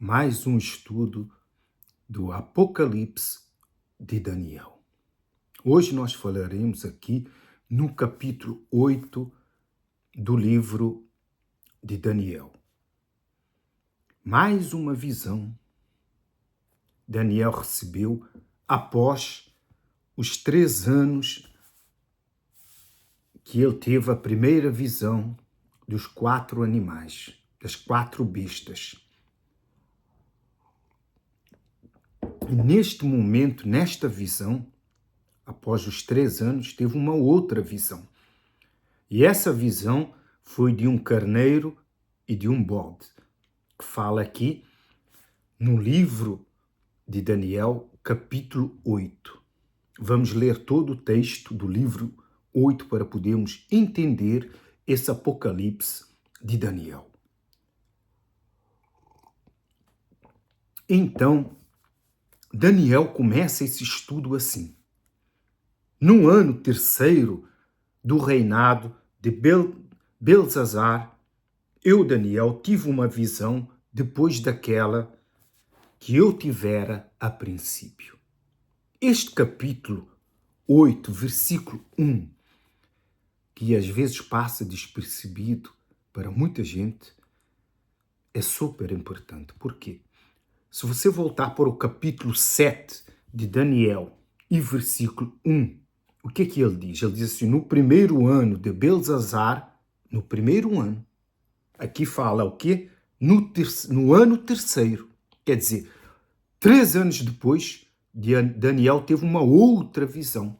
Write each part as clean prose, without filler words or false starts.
mais um estudo do Apocalipse de Daniel. Hoje nós falaremos aqui no capítulo 8 do livro de Daniel. Mais uma visão Daniel recebeu após os 3 anos que ele teve a primeira visão dos 4 animais, das 4 bestas. E neste momento, nesta visão, após os 3 anos, teve uma outra visão. E essa visão foi de um carneiro e de um bode, que fala aqui no livro de Daniel, capítulo 8. Vamos ler todo o texto do livro 8 para podermos entender esse Apocalipse de Daniel. Então, Daniel começa esse estudo assim. No ano 3º do reinado de Belzazar, eu, Daniel, tive uma visão depois daquela que eu tivera a princípio. Este capítulo 8, versículo 1, que às vezes passa despercebido para muita gente, é super importante. Por quê? Se você voltar para o capítulo 7 de Daniel e versículo 1, o que é que ele diz? Ele diz assim, no primeiro ano de Belzazar, no primeiro ano, aqui fala o quê? No ano 3º, quer dizer, 3 anos depois, Daniel teve uma outra visão,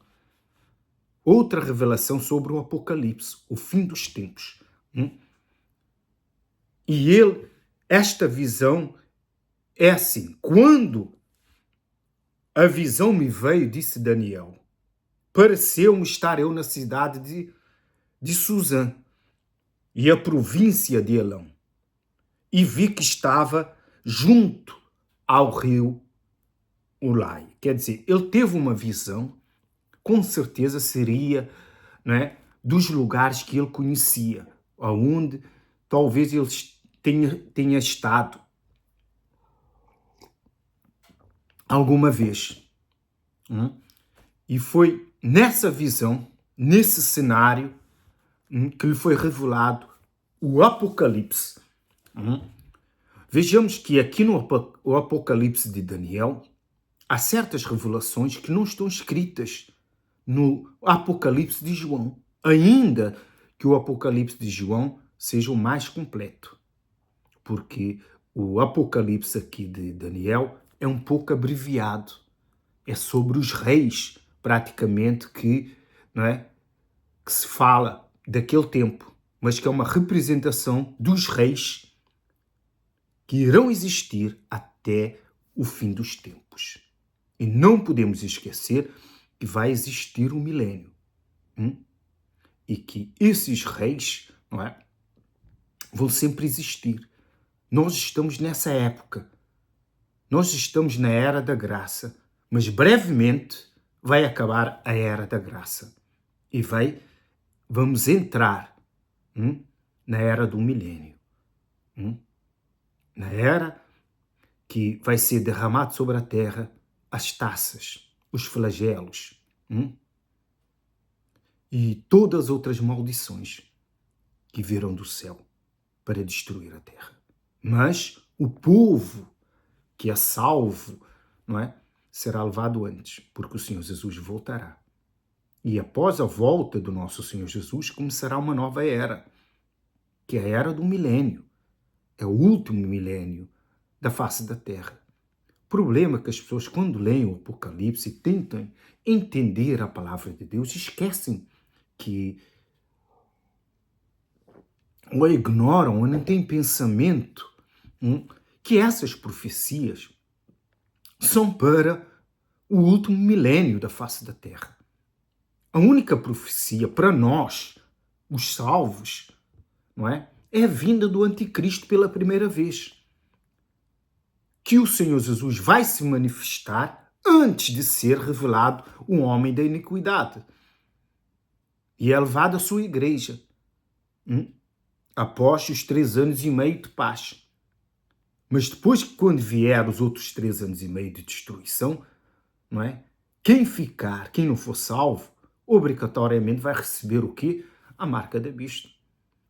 outra revelação sobre o Apocalipse, o fim dos tempos. E esta visão é assim, quando a visão me veio, disse Daniel, pareceu-me estar eu na cidade de Suzã e a província de Elão, e vi que estava junto ao rio Ulai. Quer dizer, ele teve uma visão, com certeza seria, né, dos lugares que ele conhecia, aonde talvez ele tenha estado alguma vez. E foi nessa visão, nesse cenário, que lhe foi revelado o Apocalipse. Vejamos que aqui no Apocalipse de Daniel, há certas revelações que não estão escritas no Apocalipse de João, ainda que o Apocalipse de João seja o mais completo, porque o Apocalipse aqui de Daniel é um pouco abreviado, é sobre os reis, praticamente, que se fala daquele tempo, mas que é uma representação dos reis que irão existir até o fim dos tempos. E não podemos esquecer que vai existir um milênio. E que esses reis, vão sempre existir. Nós estamos nessa época. Nós estamos na Era da Graça, mas brevemente vai acabar a Era da Graça. E vamos entrar na Era do Milênio. Na Era que vai ser derramado sobre a terra as taças, os flagelos e todas as outras maldições que virão do céu para destruir a terra. Mas o povo que é salvo, será levado antes, porque o Senhor Jesus voltará. E após a volta do nosso Senhor Jesus, começará uma nova era, que é a era do milênio. É o último milênio da face da terra. O problema é que as pessoas, quando leem o Apocalipse e tentam entender a palavra de Deus, esquecem que ou ignoram ou não têm pensamento que essas profecias são para o último milênio da face da terra. A única profecia para nós, os salvos, é a vinda do anticristo pela primeira vez. Que o Senhor Jesus vai se manifestar antes de ser revelado um homem da iniquidade. E é levado à sua igreja, após os 3 anos e meio de paz. Mas depois, quando vier os outros 3 anos e meio de destruição, não é? Quem ficar, quem não for salvo, obrigatoriamente vai receber o quê? A marca da besta.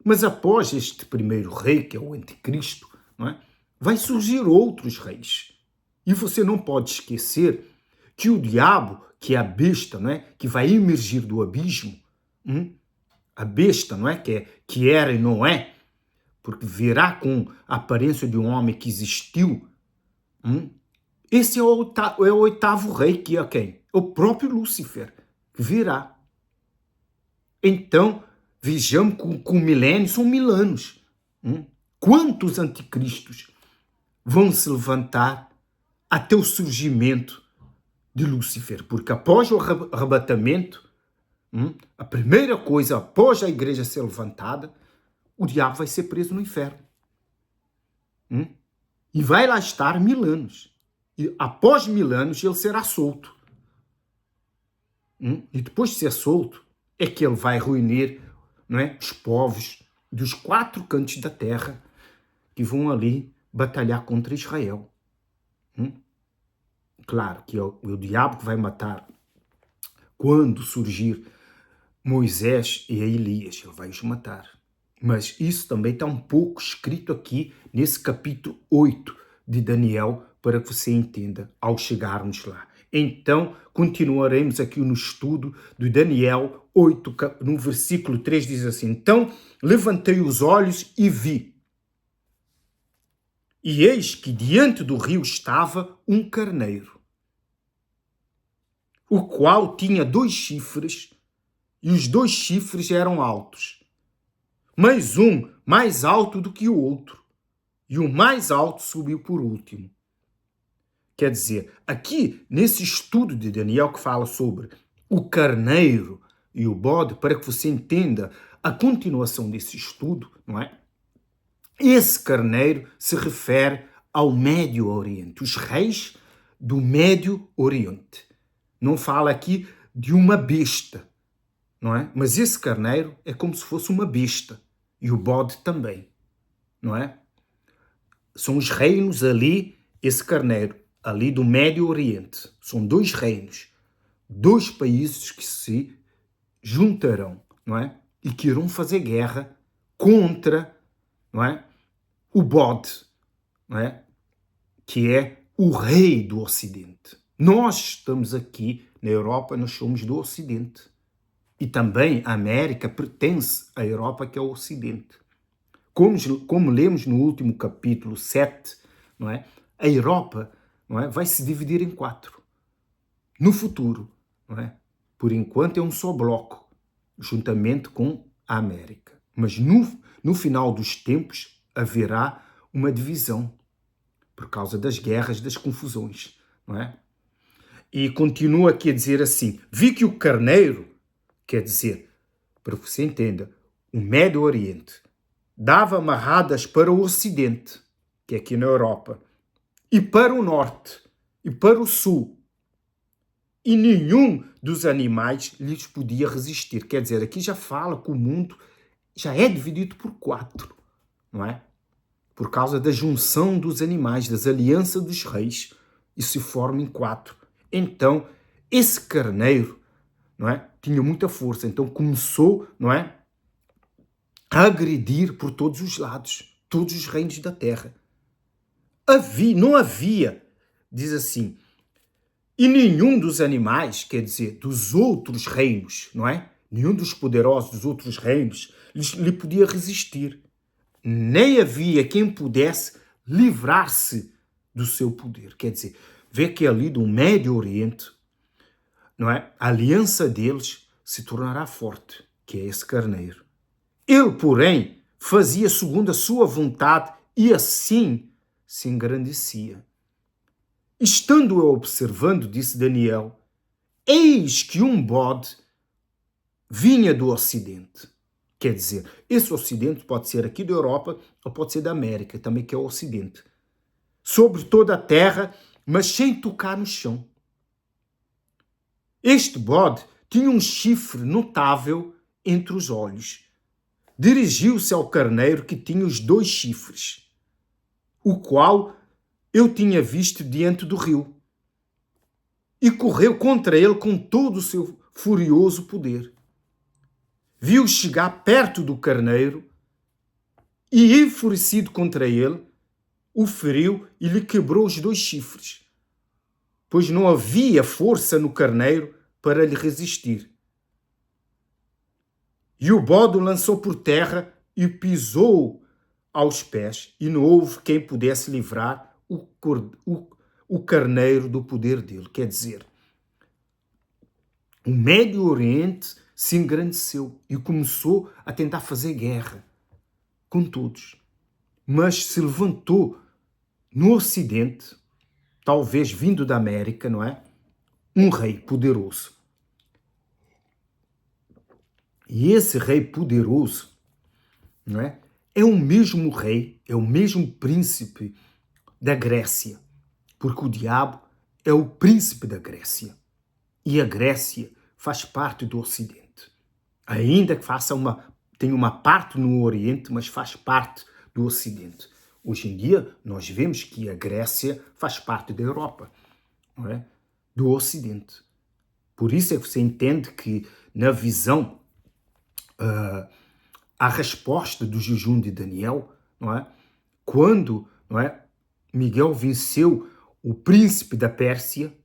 Mas após este primeiro rei, que é o anticristo, não é? Vai surgir outros reis. E você não pode esquecer que o diabo, que é a besta, não é? Que vai emergir do abismo, a besta, não é? Que era e não é, porque virá com a aparência de um homem que existiu. Esse é o oitavo rei, que é quem? O próprio Lúcifer, que virá. Então, vejamos que com o milênio são 1000 anos. Quantos anticristos vão se levantar até o surgimento de Lúcifer? Porque após o arrebatamento, a primeira coisa, após a igreja ser levantada, o diabo vai ser preso no inferno. E vai lá estar 1000 anos. E após 1000 anos ele será solto. E depois de ser solto, é que ele vai reunir, não é, os povos dos 4 cantos da terra que vão ali batalhar contra Israel. Claro que é o diabo que vai matar quando surgir Moisés e Elias, ele vai os matar. Mas isso também está um pouco escrito aqui nesse capítulo 8 de Daniel, para que você entenda ao chegarmos lá. Então, continuaremos aqui no estudo de Daniel 8, no versículo 3 diz assim: Então, levantei os olhos e vi. E eis que diante do rio estava um carneiro, o qual tinha 2 chifres, e os 2 chifres eram altos, mas um mais alto do que o outro, e o mais alto subiu por último. Quer dizer, aqui nesse estudo de Daniel que fala sobre o carneiro e o bode, para que você entenda a continuação desse estudo, não é? Esse carneiro se refere ao Médio Oriente, os reis do Médio Oriente. Não fala aqui de uma besta, não é? Mas esse carneiro é como se fosse uma besta, e o bode também, não é? São os reinos ali, esse carneiro ali do Médio Oriente. São 2 reinos, 2 países que se juntarão, não é? E que irão fazer guerra contra, não é? O bode, não é? Que é o rei do Ocidente. Nós estamos aqui na Europa, nós somos do Ocidente. E também a América pertence à Europa, que é o Ocidente. Como lemos no último capítulo 7, não é? A Europa, não é, vai se dividir em 4. No futuro, não é? Por enquanto é um só bloco, juntamente com a América. Mas no final dos tempos haverá uma divisão por causa das guerras, das confusões, não é? E continua aqui a dizer assim: vi que o carneiro, quer dizer, para que você entenda, o Médio Oriente, dava amarradas para o Ocidente, que é aqui na Europa, e para o Norte, e para o Sul. E nenhum dos animais lhes podia resistir. Quer dizer, aqui já fala que o mundo já é dividido por 4, não é? Por causa da junção dos animais, das alianças dos reis, e se forma em 4. Então, esse carneiro, não é, tinha muita força. Então começou, não é, a agredir por todos os lados, todos os reinos da terra. Não havia, diz assim, e nenhum dos animais, quer dizer, dos outros reinos, não é? Nenhum dos poderosos dos outros reinos lhe podia resistir. Nem havia quem pudesse livrar-se do seu poder. Quer dizer, vê que ali do Médio Oriente, não é? A aliança deles se tornará forte, que é esse carneiro. Ele, porém, fazia segundo a sua vontade e assim se engrandecia. Estando eu observando, disse Daniel, eis que um bode vinha do Ocidente. Quer dizer, esse Ocidente pode ser aqui da Europa ou pode ser da América, também que é o Ocidente. Sobre toda a terra, mas sem tocar no chão. Este bode tinha um chifre notável entre os olhos. Dirigiu-se ao carneiro que tinha os 2 chifres. o qual eu tinha visto diante do rio, e correu contra ele com todo o seu furioso poder. Viu chegar perto do carneiro e, enfurecido contra ele, o feriu e lhe quebrou os 2 chifres, pois não havia força no carneiro para lhe resistir. E o bode o lançou por terra e o pisou aos pés, e não houve quem pudesse livrar o carneiro do poder dele. Quer dizer, o Médio Oriente se engrandeceu e começou a tentar fazer guerra com todos. Mas se levantou no Ocidente, talvez vindo da América, não é? Um rei poderoso. E esse rei poderoso, não é? É o mesmo rei, é o mesmo príncipe da Grécia, porque o diabo é o príncipe da Grécia. E a Grécia faz parte do Ocidente. Ainda que tenha uma parte no Oriente, mas faz parte do Ocidente. Hoje em dia, nós vemos que a Grécia faz parte da Europa, não é? Do Ocidente. Por isso é que você entende que, na visão, a resposta do jejum de Daniel, não é? Quando, não é, Miguel venceu o príncipe da Pérsia,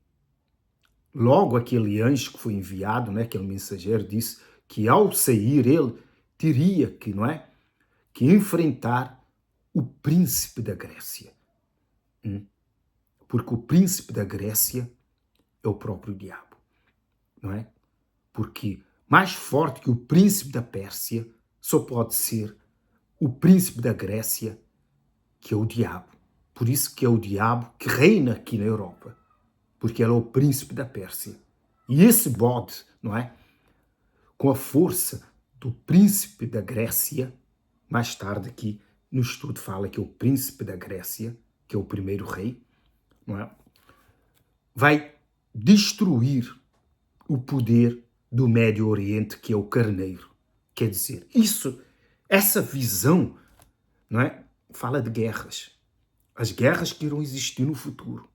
logo aquele anjo que foi enviado, né, aquele mensageiro, disse que ao sair ele teria que, não é, que enfrentar o príncipe da Grécia. Porque o príncipe da Grécia é o próprio diabo, não é? Porque mais forte que o príncipe da Pérsia só pode ser o príncipe da Grécia, que é o diabo. Por isso que é o diabo que reina aqui na Europa, porque ele é o príncipe da Pérsia. E esse bode, não é? Com a força do príncipe da Grécia, mais tarde aqui no estudo fala que é o príncipe da Grécia, que é o primeiro rei, não é? Vai destruir o poder do Médio Oriente, que é o carneiro. Quer dizer, essa visão, não é? Fala de guerras. As guerras que irão existir no futuro,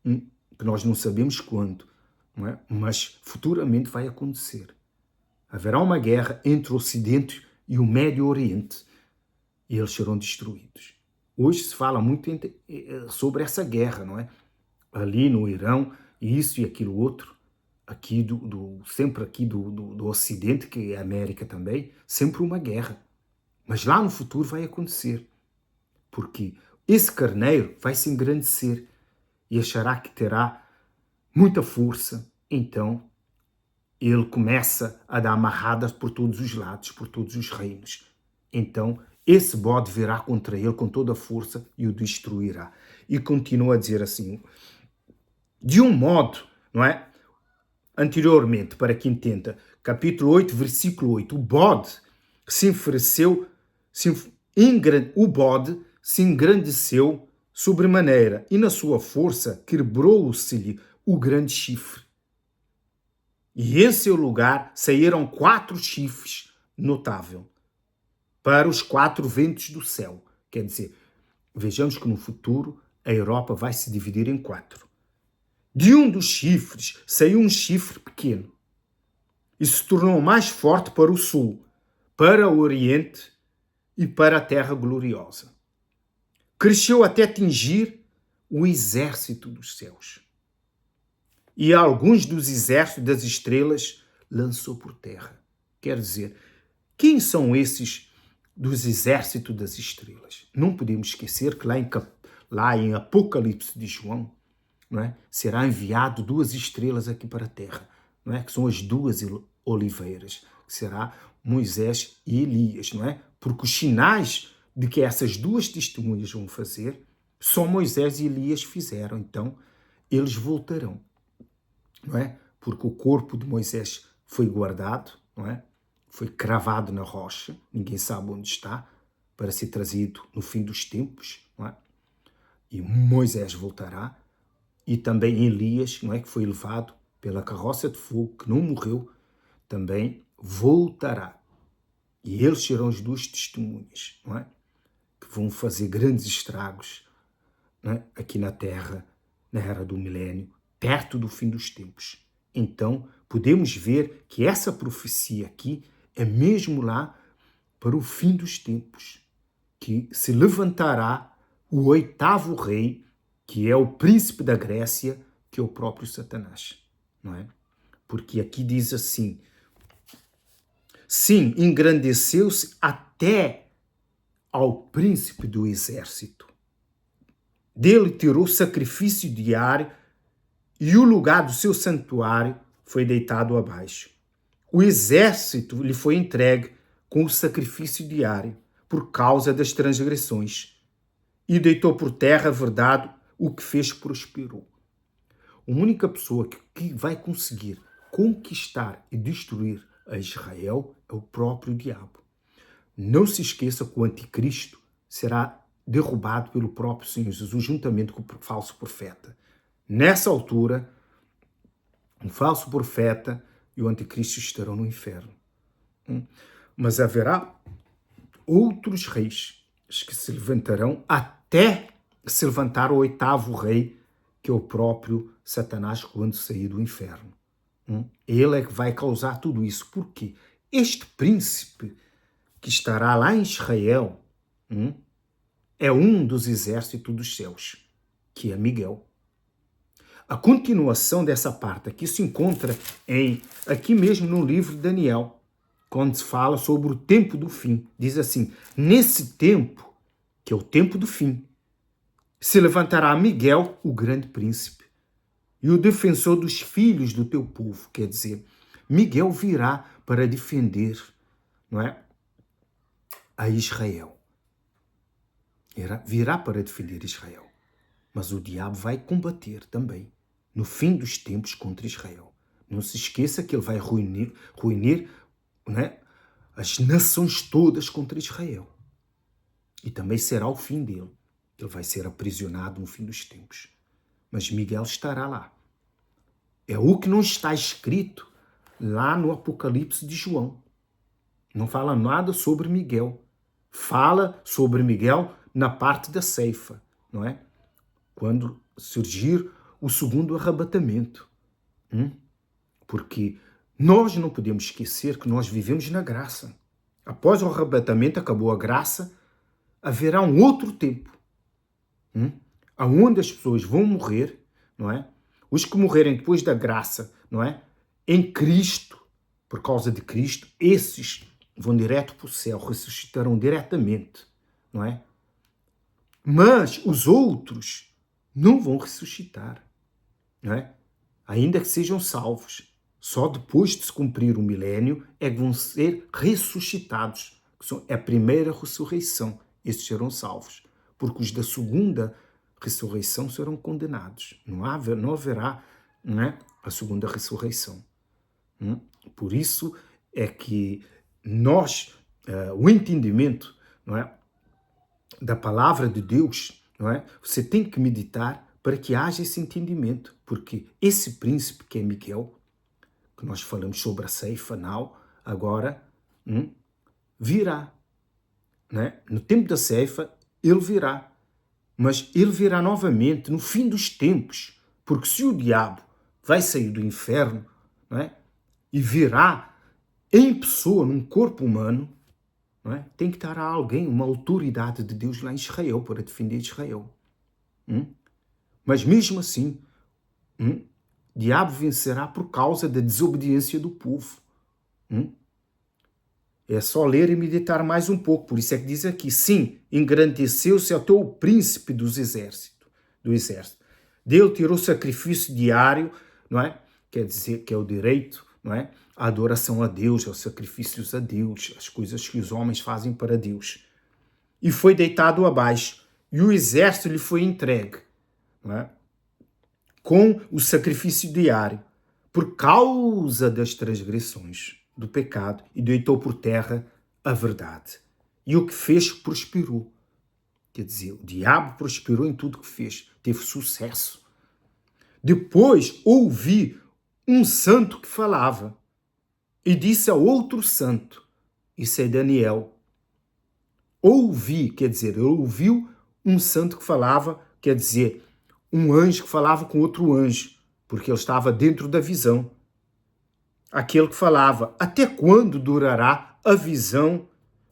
que nós não sabemos quando, não é? Mas futuramente vai acontecer. Haverá uma guerra entre o Ocidente e o Médio Oriente e eles serão destruídos. Hoje se fala muito sobre essa guerra, não é? Ali no Irão, isso e aquilo outro, aqui sempre aqui do Ocidente, que é a América também, sempre uma guerra. Mas lá no futuro vai acontecer, porque esse carneiro vai se engrandecer e achará que terá muita força, então ele começa a dar amarradas por todos os lados, por todos os reinos. Então esse bode virá contra ele com toda a força e o destruirá. E continua a dizer assim, de um modo, não é? Anteriormente, para quem entenda, capítulo 8, versículo 8, o bode se ofereceu, o bode se engrandeceu sobremaneira e na sua força quebrou-se-lhe o grande chifre. E em seu lugar saíram 4 chifres notável para os 4 ventos do céu. Quer dizer, vejamos que no futuro a Europa vai se dividir em 4. De um dos chifres saiu um chifre pequeno e se tornou mais forte para o sul, para o oriente e para a terra gloriosa. Cresceu até atingir o exército dos céus. E alguns dos exércitos das estrelas lançou por terra. Quer dizer, quem são esses dos exércitos das estrelas? Não podemos esquecer que lá em Apocalipse de João, não é? Será enviado 2 estrelas aqui para a terra, não é? Que são as 2 oliveiras, que será Moisés e Elias, não é? Porque os sinais de que essas 2 testemunhas vão fazer, só Moisés e Elias fizeram, então eles voltarão, não é? Porque o corpo de Moisés foi guardado, não é? Foi cravado na rocha, ninguém sabe onde está, para ser trazido no fim dos tempos, não é? E Moisés voltará, e também Elias, não é, que foi levado pela carroça de fogo, que não morreu, também voltará. E eles serão as 2 testemunhas, não é? Que vão fazer grandes estragos, né, aqui na Terra, na era do milênio, perto do fim dos tempos. Então, podemos ver que essa profecia aqui é mesmo lá para o fim dos tempos, que se levantará o oitavo rei, que é o príncipe da Grécia, que é o próprio Satanás, não é? Porque aqui diz assim: sim, engrandeceu-se até ao príncipe do exército. Dele tirou sacrifício diário e o lugar do seu santuário foi deitado abaixo. O exército lhe foi entregue com o sacrifício diário por causa das transgressões e deitou por terra a verdade, o que fez prosperou. A única pessoa que vai conseguir conquistar e destruir a Israel é o próprio diabo. Não se esqueça que o anticristo será derrubado pelo próprio Senhor Jesus, juntamente com o falso profeta. Nessa altura, um falso profeta e o anticristo estarão no inferno. Mas haverá outros reis que se levantarão até se levantar o oitavo rei, que é o próprio Satanás, quando sair do inferno. Ele é que vai causar tudo isso. Por quê? Este príncipe que estará lá em Israel é um dos exércitos dos céus, que é Miguel. A continuação dessa parte aqui se encontra aqui mesmo no livro de Daniel, quando se fala sobre o tempo do fim. Diz assim: nesse tempo, que é o tempo do fim, se levantará Miguel, o grande príncipe, e o defensor dos filhos do teu povo. Quer dizer, Miguel virá para defender, não é, a Israel. Virá para defender Israel. Mas o diabo vai combater também, no fim dos tempos, contra Israel. Não se esqueça que ele vai reunir, né, as nações todas contra Israel. E também será o fim dele. Ele vai ser aprisionado no fim dos tempos. Mas Miguel estará lá. É o que não está escrito lá no Apocalipse de João. Não fala nada sobre Miguel. Fala sobre Miguel na parte da ceifa, não é? Quando surgir o segundo arrebatamento. Porque nós não podemos esquecer que nós vivemos na graça. Após o arrebatamento, acabou a graça, haverá um outro tempo, onde as pessoas vão morrer, não é? Os que morrerem depois da graça, não é? Em Cristo, por causa de Cristo, esses vão direto para o céu, ressuscitarão diretamente, não é? Mas os outros não vão ressuscitar, não é? Ainda que sejam salvos. Só depois de se cumprir o milênio é que vão ser ressuscitados. É a primeira ressurreição. Esses serão salvos. Porque os da segunda ressurreição serão condenados. Não haverá, não é, a segunda ressurreição. Por isso é que nós, o entendimento, não é, da palavra de Deus, não é, você tem que meditar para que haja esse entendimento. Porque esse príncipe que é Miguel, que nós falamos sobre a ceifa, agora virá. Né? No tempo da ceifa, ele virá. Mas ele virá novamente no fim dos tempos. Porque se o diabo vai sair do inferno, não é? E virá em pessoa, num corpo humano, não é? Tem que estar alguém, uma autoridade de Deus lá em Israel, para defender Israel. Mas mesmo assim, o diabo vencerá por causa da desobediência do povo. É só ler e meditar mais um pouco. Por isso é que diz aqui: sim, engrandeceu-se até o príncipe do exército. Dele tirou sacrifício diário, não é? Quer dizer que é o direito, não é? A adoração a Deus, aos sacrifícios a Deus, as coisas que os homens fazem para Deus. E foi deitado abaixo, e o exército lhe foi entregue, não é? Com o sacrifício diário, por causa das transgressões, do pecado, e deitou por terra a verdade. E o que fez prosperou. Quer dizer, o diabo prosperou em tudo que fez, teve sucesso. Depois ouvi um santo que falava, e disse a outro santo, isso é Daniel: ouvi, quer dizer, ele ouviu um santo que falava, quer dizer, um anjo que falava com outro anjo, porque ele estava dentro da visão. Aquele que falava, até quando durará a visão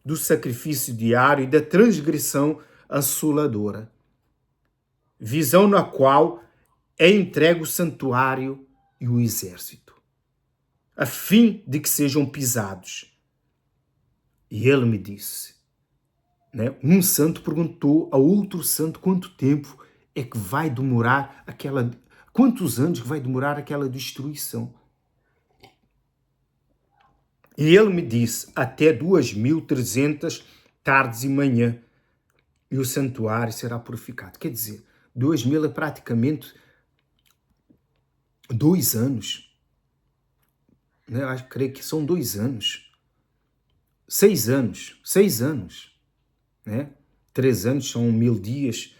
do sacrifício diário e da transgressão assoladora? Visão na qual é entregue o santuário e o exército, a fim de que sejam pisados. E ele me disse, né? Um santo perguntou a outro santo quanto tempo é que vai demorar quantos anos que vai demorar aquela destruição. E ele me disse, até 2300 tardes e manhã, e o santuário será purificado. Quer dizer, 2000 é praticamente 2 anos. Né? Creio que são 2 anos. 6 anos. 6 anos. Né? 3 anos são 1000 dias.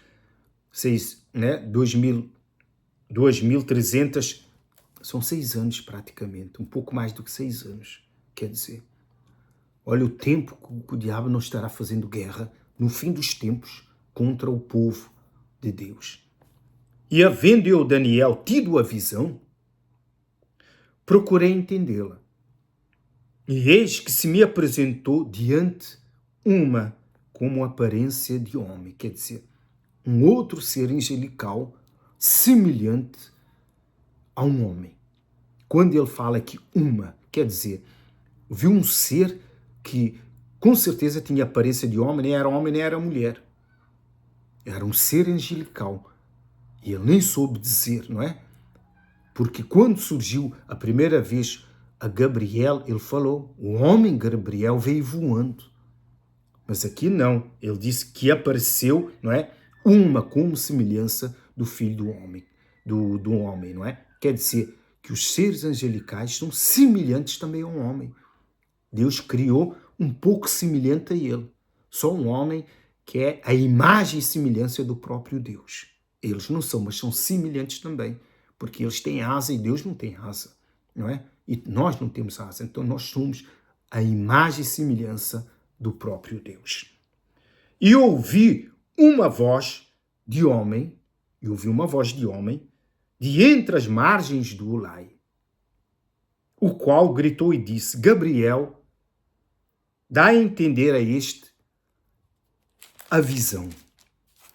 6, né? 2300 são 6 anos praticamente. Um pouco mais do que 6 anos. Quer dizer, olha o tempo que o diabo não estará fazendo guerra no fim dos tempos contra o povo de Deus. E havendo eu, Daniel, tido a visão, procurei entendê-la. E eis que se me apresentou diante uma como aparência de homem, quer dizer, um outro ser angelical semelhante a um homem. Quando ele fala que uma, quer dizer, viu um ser que com certeza tinha aparência de homem, nem era homem, nem era mulher. Era um ser angelical. E ele nem soube dizer, não é? Porque quando surgiu a primeira vez a Gabriel, ele falou, o homem Gabriel veio voando. Mas aqui não, ele disse que apareceu, não é? Uma como semelhança do filho do homem, do homem, não é? Quer dizer que os seres angelicais são semelhantes também a um homem. Deus criou um pouco semelhante a ele. Só um homem que é a imagem e semelhança do próprio Deus. Eles não são, mas são semelhantes também, porque eles têm asa e Deus não tem asa, não é? E nós não temos asa, então nós somos a imagem e semelhança do próprio Deus. E ouvi uma voz de homem, de entre as margens do Ulai, o qual gritou e disse, Gabriel, dá a entender a este a visão.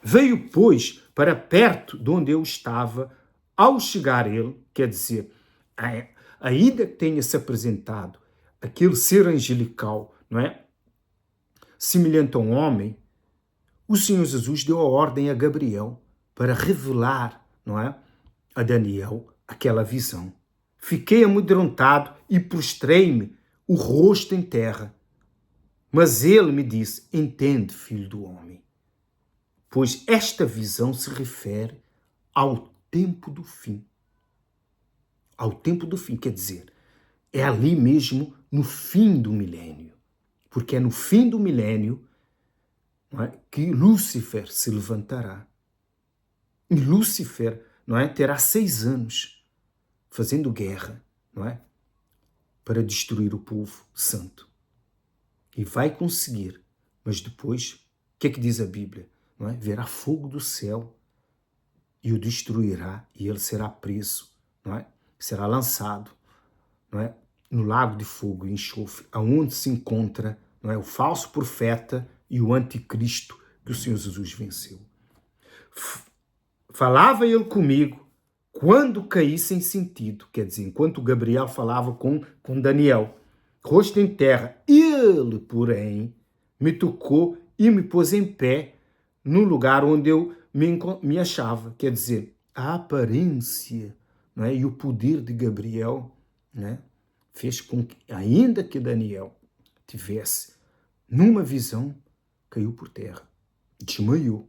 Veio, pois, para perto de onde eu estava, ao chegar ele, quer dizer, ainda que tenha se apresentado aquele ser angelical, não é? Semelhante a um homem, o Senhor Jesus deu a ordem a Gabriel para revelar, não é? A Daniel aquela visão. Fiquei amedrontado e prostrei-me o rosto em terra. Mas ele me disse, entende, filho do homem, pois esta visão se refere ao tempo do fim. Ao tempo do fim, quer dizer, é ali mesmo no fim do milênio. Porque é no fim do milênio, não é, que Lúcifer se levantará. E Lúcifer, não é, terá 6 anos fazendo guerra, não é, para destruir o povo santo. E vai conseguir, mas depois, o que é que diz a Bíblia? Não é? Verá fogo do céu e o destruirá e ele será preso, não é? Será lançado, não é? No lago de fogo e enxofre, aonde se encontra, não é, o falso profeta e o anticristo que o Senhor Jesus venceu. Falava ele comigo quando caí sem sentido, quer dizer, enquanto Gabriel falava com Daniel, rosto em terra, ele, porém, me tocou e me pôs em pé no lugar onde eu me achava, quer dizer, a aparência, não é, e o poder de Gabriel, né, fez com que, ainda que Daniel tivesse numa visão, caiu por terra, desmaiou.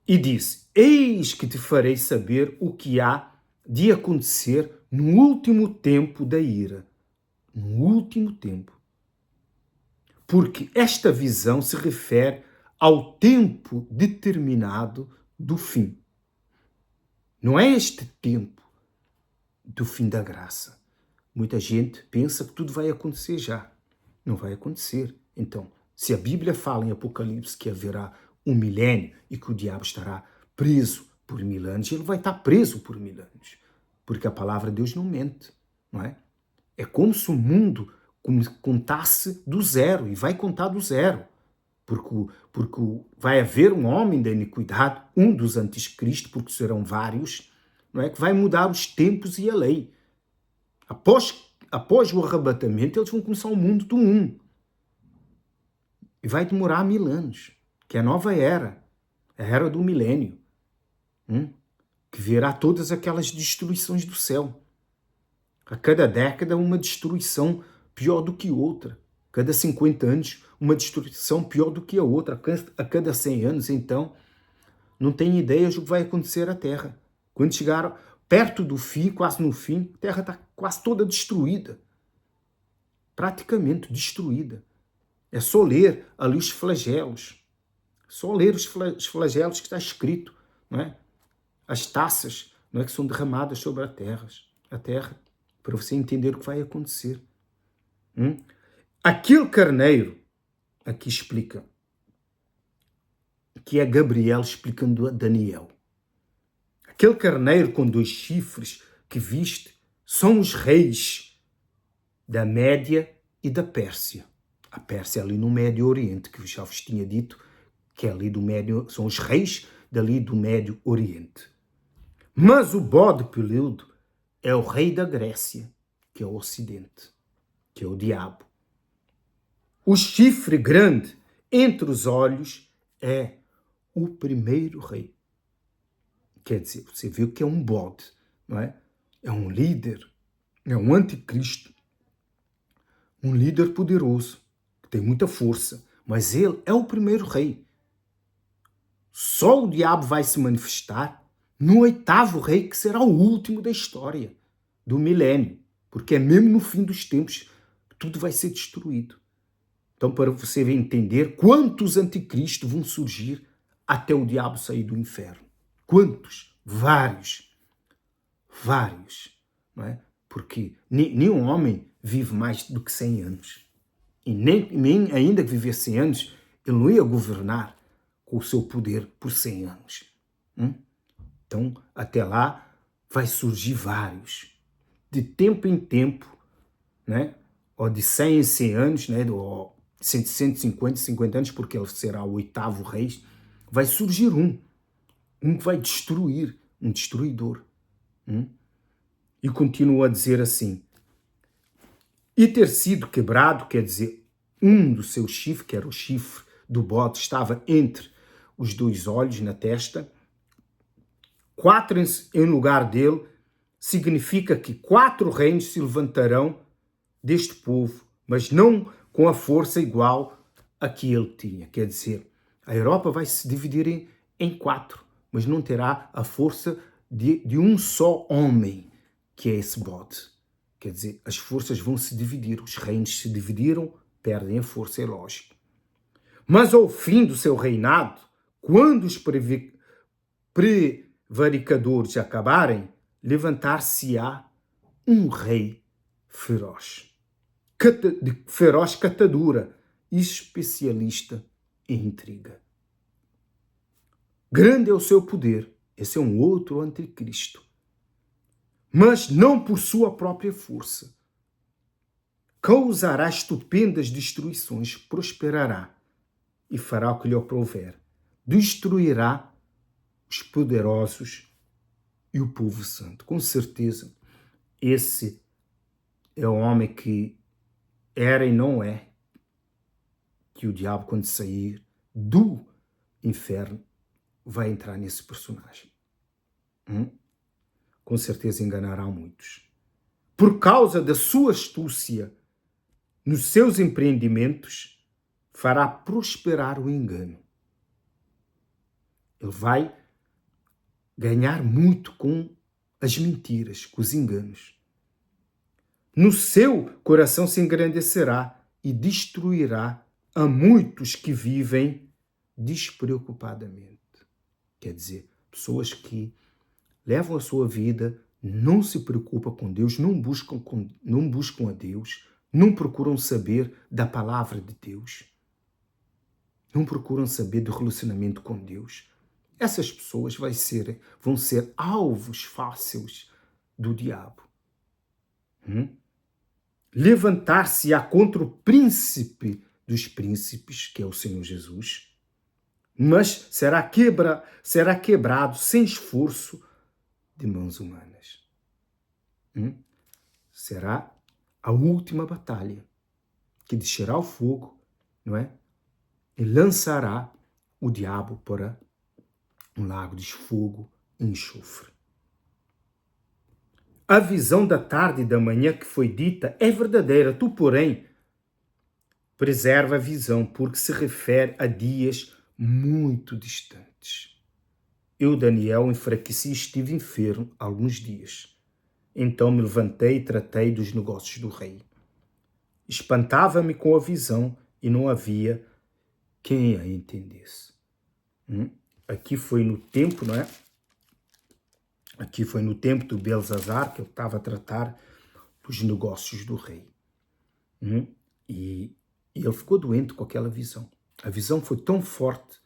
E disse, eis que te farei saber o que há de acontecer no último tempo da ira. No último tempo. Porque esta visão se refere ao tempo determinado do fim. Não é este tempo do fim da graça. Muita gente pensa que tudo vai acontecer já. Não vai acontecer. Então, se a Bíblia fala em Apocalipse que haverá um milênio e que o diabo estará preso por 1000 anos, ele vai estar preso por 1000 anos. Porque a palavra de Deus não mente, não é? É como se o mundo contasse do zero, e vai contar do zero. Porque vai haver um homem da iniquidade, um dos anticristo, porque serão vários, não é? Que vai mudar os tempos e a lei. Após o arrebatamento, eles vão começar o mundo do um. E vai demorar 1000 anos, que é a nova era, a era do milênio, que verá todas aquelas destruições do céu. A cada década, uma destruição pior do que outra. Cada 50 anos, uma destruição pior do que a outra. A cada 100 anos, então, não tem ideias do que vai acontecer à Terra. Quando chegar perto do fim, quase no fim, a Terra está quase toda destruída. Praticamente destruída. É só ler ali os flagelos. Só ler os flagelos que está escrito, não é? As taças, não é, que são derramadas sobre a terra, para você entender o que vai acontecer. Aquele carneiro, aqui explica, que é Gabriel explicando a Daniel. Aquele carneiro com 2 chifres que viste são os reis da Média e da Pérsia. A Pérsia é ali no Médio Oriente, que eu já vos tinha dito, que é ali do Médio, são os reis dali do Médio Oriente. Mas o bode peludo é o rei da Grécia, que é o Ocidente, que é o diabo. O chifre grande entre os olhos é o primeiro rei. Quer dizer, você vê que é um bode, não é? É um líder, é um anticristo, um líder poderoso, que tem muita força, mas ele é o primeiro rei. Só o diabo vai se manifestar no 8º rei, que será o último da história, do milênio, porque é mesmo no fim dos tempos que tudo vai ser destruído. Então, para você entender quantos anticristos vão surgir até o diabo sair do inferno. Quantos? Vários. Vários. Não é? Porque nenhum homem vive mais do que 100 anos. E nem ainda que viver 100 anos, ele não ia governar com o seu poder por 100 anos. Então, até lá, vai surgir vários. De tempo em tempo, né? Ou de 100 em 100 anos, né? Ou 150, 50 anos, porque ele será o 8º rei, vai surgir um que vai destruir, um destruidor. E continua a dizer assim, e ter sido quebrado, quer dizer, um dos seus chifres, que era o chifre do bode, estava entre os 2 olhos, na testa, 4 em lugar dele, significa que 4 reinos se levantarão deste povo, mas não com a força igual a que ele tinha. Quer dizer, a Europa vai se dividir em 4, mas não terá a força de um só homem, que é esse bode. Quer dizer, as forças vão se dividir, os reinos se dividiram, perdem a força, é lógico. Mas ao fim do seu reinado, quando os prevaricadores acabarem, levantar-se-á um rei feroz. De feroz catadura e especialista em intriga. Grande é o seu poder, esse é um outro anticristo, mas não por sua própria força. Causará estupendas destruições, prosperará e fará o que lhe aprouver. Destruirá os poderosos e o povo santo. Com certeza, esse é o homem que era e não é, que o diabo, quando sair do inferno, vai entrar nesse personagem. Com certeza enganará muitos. Por causa da sua astúcia nos seus empreendimentos, fará prosperar o engano. Ele vai ganhar muito com as mentiras, com os enganos. No seu coração se engrandecerá e destruirá a muitos que vivem despreocupadamente. Quer dizer, pessoas que levam a sua vida, não se preocupam com Deus, não buscam a Deus, não procuram saber da palavra de Deus, não procuram saber do relacionamento com Deus. Essas pessoas vão ser alvos fáceis do diabo. Levantar-se-á contra o príncipe dos príncipes, que é o Senhor Jesus, mas será quebrado sem esforço de mãos humanas. Será a última batalha, que descerá o fogo, não é? E lançará o diabo para um lago de fogo e enxofre. A visão da tarde e da manhã que foi dita é verdadeira. Tu, porém, preserva a visão, porque se refere a dias muito distantes. Eu, Daniel, enfraqueci e estive enfermo alguns dias. Então me levantei e tratei dos negócios do rei. Espantava-me com a visão e não havia quem a entendesse. Aqui foi no tempo, não é? Aqui foi no tempo do Belzazar, que eu estava a tratar dos negócios do rei. E ele ficou doente com aquela visão. A visão foi tão forte,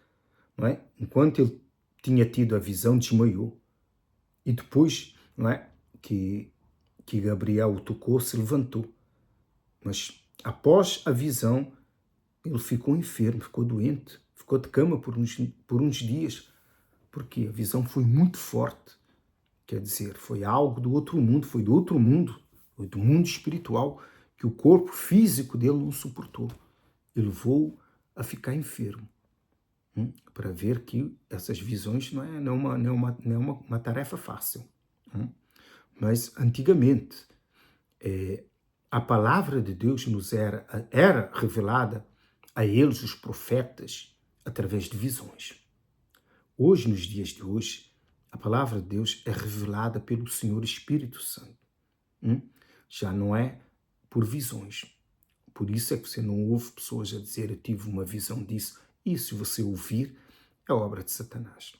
não é? Enquanto ele tinha tido a visão, desmaiou. E depois, não é? Que Gabriel o tocou, se levantou. Mas após a visão, ele ficou enfermo, ficou doente, ficou de cama por uns dias, porque a visão foi muito forte. Quer dizer, foi algo do outro mundo, foi do mundo espiritual, que o corpo físico dele não suportou. Ele levou a ficar enfermo. Para ver que essas visões não é uma tarefa fácil. Mas antigamente, a palavra de Deus nos era revelada a eles, os profetas, através de visões. Hoje, nos dias de hoje, a palavra de Deus é revelada pelo Senhor Espírito Santo. Já não é por visões. Por isso é que você não ouve pessoas a dizer: eu tive uma visão disso. E se você ouvir, é obra de Satanás.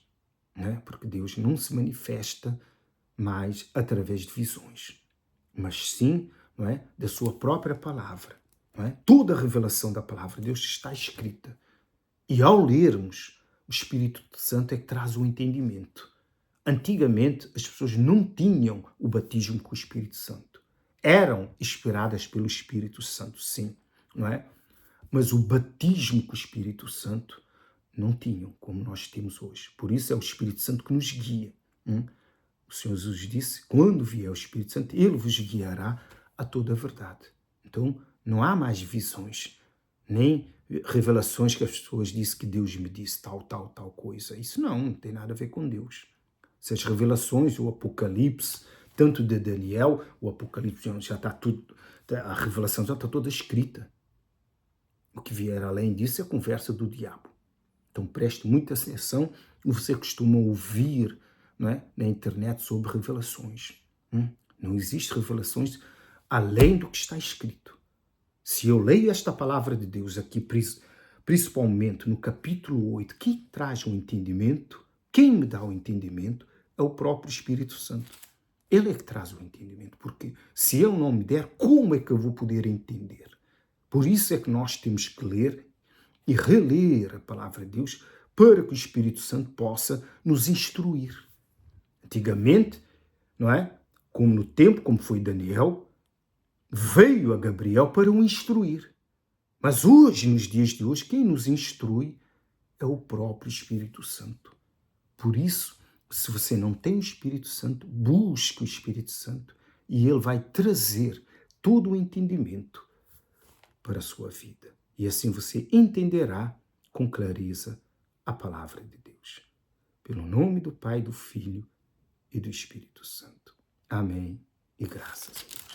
Né? Porque Deus não se manifesta mais através de visões, mas sim, não é, da sua própria palavra. Não é? Toda a revelação da palavra de Deus está escrita. E ao lermos, o Espírito Santo é que traz o entendimento. Antigamente, as pessoas não tinham o batismo com o Espírito Santo. Eram inspiradas pelo Espírito Santo, sim, não é? Mas o batismo com o Espírito Santo não tinham, como nós temos hoje. Por isso é o Espírito Santo que nos guia. O Senhor Jesus disse: quando vier o Espírito Santo, Ele vos guiará a toda a verdade. Então, não há mais visões, nem revelações que as pessoas dizem que Deus me disse tal coisa. Isso não tem nada a ver com Deus. Essas revelações, o Apocalipse, tanto de Daniel, o Apocalipse já está tudo, a revelação já está toda escrita. O que vier além disso é a conversa do diabo. Então preste muita atenção. Você costuma ouvir, não é, na internet sobre revelações. Não existe revelações além do que está escrito. Se eu leio esta palavra de Deus aqui, principalmente no capítulo 8, que traz o entendimento, quem me dá o entendimento é o próprio Espírito Santo. Ele é que traz o entendimento, porque se ele não me der, como é que eu vou poder entender? Por isso é que nós temos que ler e reler a palavra de Deus para que o Espírito Santo possa nos instruir. Antigamente, não é? Como no tempo, como foi Daniel, veio a Gabriel para o instruir. Mas hoje, nos dias de hoje, quem nos instrui é o próprio Espírito Santo. Por isso, se você não tem o Espírito Santo, busque o Espírito Santo e ele vai trazer todo o entendimento para a sua vida. E assim você entenderá com clareza a palavra de Deus. Pelo nome do Pai, do Filho e do Espírito Santo. Amém e graças a Deus.